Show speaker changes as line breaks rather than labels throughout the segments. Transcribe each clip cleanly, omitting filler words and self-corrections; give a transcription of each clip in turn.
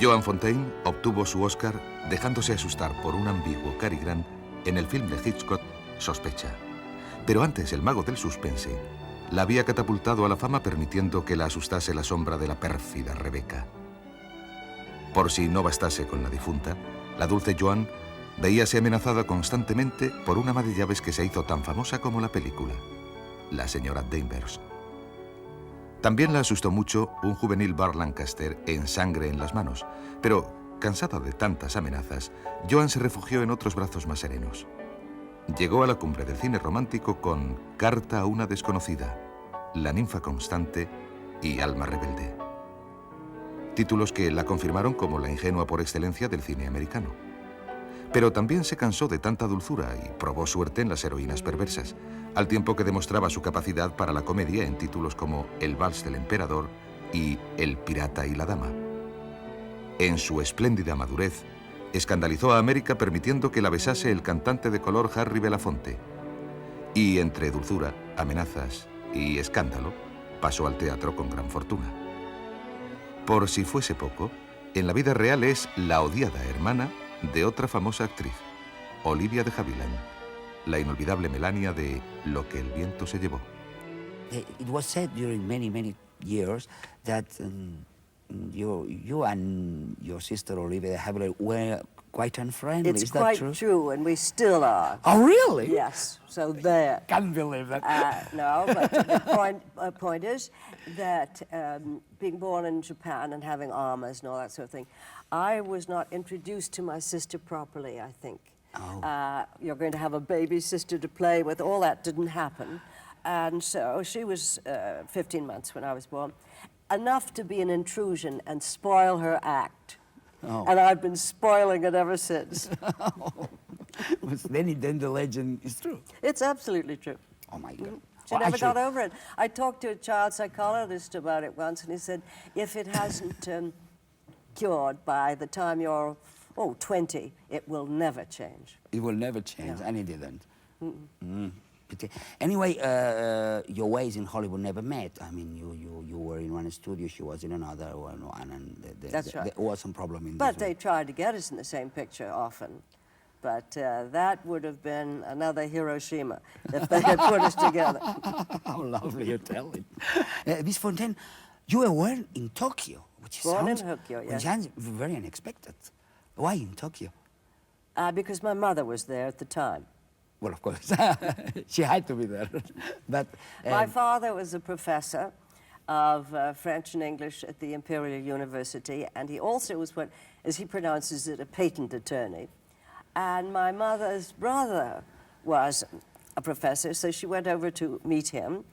Joan Fontaine obtuvo su Oscar dejándose asustar por un ambiguo Cary Grant en el film de Hitchcock, Sospecha. Pero antes el mago del suspense la había catapultado a la fama permitiendo que la asustase la sombra de la pérfida Rebeca. Por si no bastase con la difunta, la dulce Joan veíase amenazada constantemente por una ama de llaves que se hizo tan famosa como la película, la señora Danvers. También la asustó mucho un juvenil Bar Lancaster en Sangre en las manos, pero, cansada de tantas amenazas, Joan se refugió en otros brazos más serenos. Llegó a la cumbre del cine romántico con Carta a una desconocida, La ninfa constante y Alma rebelde. Títulos que la confirmaron como la ingenua por excelencia del cine americano. Pero también se cansó de tanta dulzura y probó suerte en las heroínas perversas, al tiempo que demostraba su capacidad para la comedia en títulos como El vals del emperador y El pirata y la dama. En su espléndida madurez, escandalizó a América permitiendo que la besase el cantante de color Harry Belafonte. Y entre dulzura, amenazas y escándalo, pasó al teatro con gran fortuna. Por si fuese poco, en la vida real es la odiada hermana de otra famosa actriz, Olivia de Havilland, la inolvidable Melania de Lo que el viento se llevó.
It was said during many years that you and your sister Olivia de Havilland were quite unfriendly.
It's
Is that
quite
true?
true, and we still are.
Oh, really?
Yes, so there.
Can't believe that.
No, but the point is that being born in Japan and having armors and all that sort of thing, I was not introduced to my sister properly, I think.
Oh.
You're going to have a baby sister to play with. All that didn't happen. And so she was 15 months when I was born. Enough to be an intrusion and spoil her act.
Oh.
And I've been spoiling it ever since.
Then the legend is true.
It's absolutely true.
Oh, my God.
She never got over it. I talked to a child psychologist about it once, and he said, if it hasn't cured by the time you're, 20, it will never change.
It will never change,
No.
and it didn't. Anyway, your ways in Hollywood never met. I mean, you were in one studio, she was in another, and
That's right.
there was some problem in
But
this
they
one.
tried to get us in the same picture often. But that would have been another Hiroshima if they had put us together.
How lovely you tell it. Miss Fontaine, you were born in Tokyo, which
Born in
sounds,
Tokyo,
which
yes.
sounds very unexpected. Why in Tokyo?
Because my mother was there at the time.
Well, of course, she had to be there. But
My father was a professor of French and English at the Imperial University, and he also was what, as he pronounces it, a patent attorney. And my mother's brother was a professor, so she went over to meet him,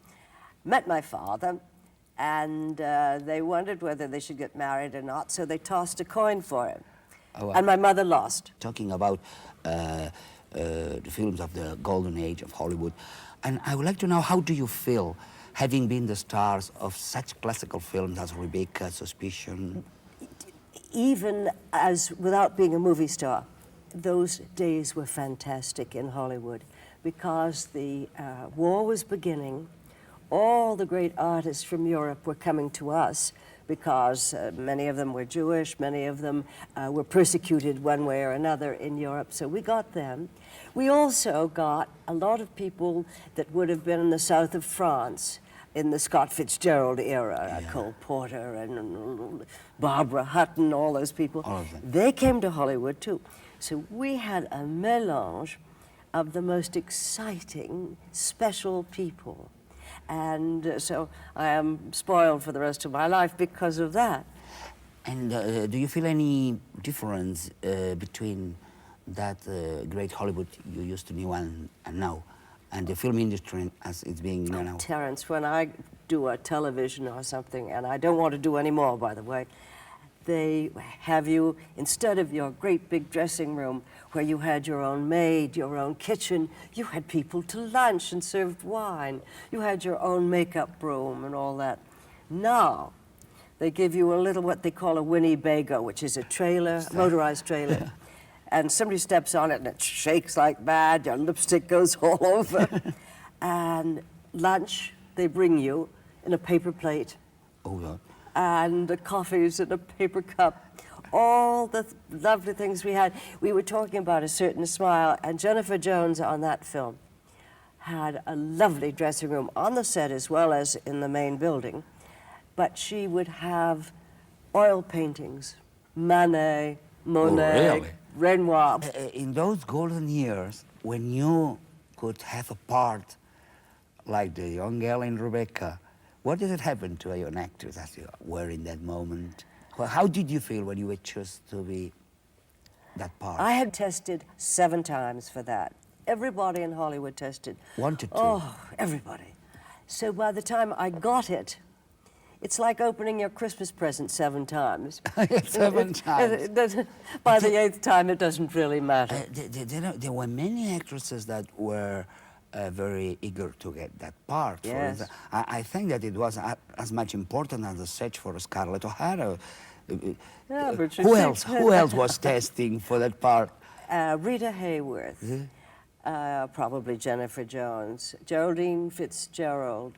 met my father, and they wondered whether they should get married or not, so they tossed a coin for him.
Oh, wow.
And my mother lost.
talking about the films of the golden age of Hollywood, and I would like to know, how do you feel having been the stars of such classical films as Rebecca, Suspicion?
Even as, without being a movie star, those days were fantastic in Hollywood because the war was beginning. All the great artists from Europe were coming to us because many of them were Jewish, many of them were persecuted one way or another in Europe, so we got them. We also got a lot of people that would have been in the south of France in the Scott Fitzgerald era, Cole Porter and Barbara Hutton, all those people.
All of them.
They came to Hollywood too. So we had a mélange of the most exciting, special people. And so I am spoiled for the rest of my life because of that.
And do you feel any difference between that great Hollywood you used to know and now, and the film industry as it's being now?
Terence, when I do a television or something, and I don't want to do any more, by the way, they have you, instead of your great big dressing room where you had your own maid, your own kitchen, you had people to lunch and served wine. You had your own makeup room and all that. Now, they give you a little, what they call a Winnebago, which is a trailer, motorized trailer. And somebody steps on it and it shakes like mad, your lipstick goes all over. And lunch, they bring you in a paper plate.
Oh, yeah.
And the coffee's in a paper cup. all the lovely things we had. We were talking about A Certain Smile, and Jennifer Jones on that film had a lovely dressing room on the set as well as in the main building. But she would have oil paintings, Manet, Monet,
really?
Renoir.
In those golden years, when you could have a part like the young girl in Rebecca, what did it happen to you, an actress, as you were in that moment? Well, how did you feel when you were chosen to be that part?
I had tested 7 times for that. Everybody in Hollywood tested.
Wanted to.
Oh, everybody. So by the time I got it, it's like opening your Christmas present 7 times.
7 times.
By the 8th time, it doesn't really matter.
There were many actresses that were very eager to get that part.
Yes.
I think that it was as much important as the search for Scarlett O'Hara.
Yeah, but
Who else was testing for that part?
Rita Hayworth, probably Jennifer Jones, Geraldine Fitzgerald.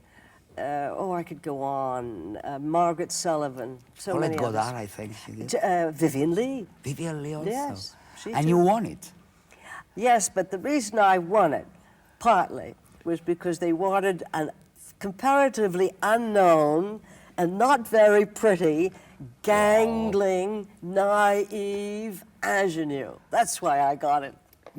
I could go on. Margaret Sullivan. So
Colette
many
Goddard,
others.
I think she did.
Vivian Lee.
Vivian Lee also.
Yes, she
and
too.
you won it.
Yes, but the reason I won it, partly, was because they wanted a comparatively unknown and not very pretty, gangling, naive ingenue. That's why I got it.